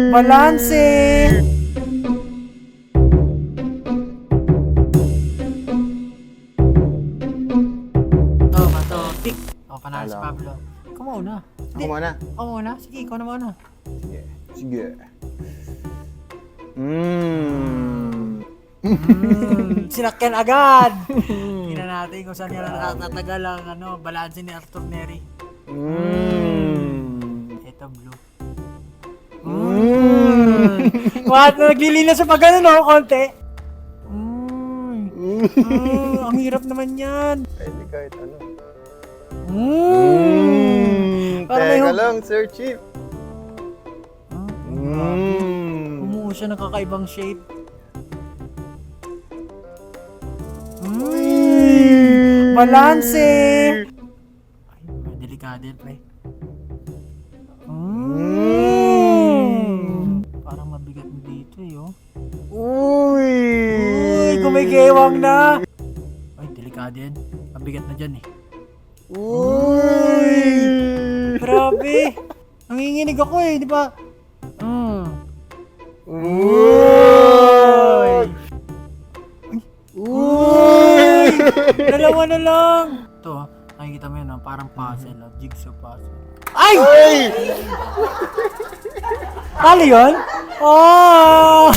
Balanse! Oh, bato. Tik. Oh, panalo si Alam. Pablo. Ikaw muna. Ako muna. Ako muna. Sige, ikaw na muna. Sige. Sige. Mmm. Sinakyan agad! Tingnan natin kung saan yan natatagal ang balanse ni Arthur Neri. Ito, blue. What? Naglilinas sa pag no? Konti. Ang hirap naman yan. Pwede kahit ano. Parang may Teka lang, Sir Chief. Umuho siya ng kakaibang shape. Balanse! Ay, delikado yan, pre. Parang mabigat mo dito, oh. Uy! Uy, kumigewang na! Ay, delikado yan. Mabigat na dyan, eh. Uy! Grabe! Nanginginig ako, eh, di ba? Uy! Uy! Dalawa na lang! Ito, nakikita mo yun, parang puzzle, jigsaw puzzle. Ay! Ay! Talo yun? Oh!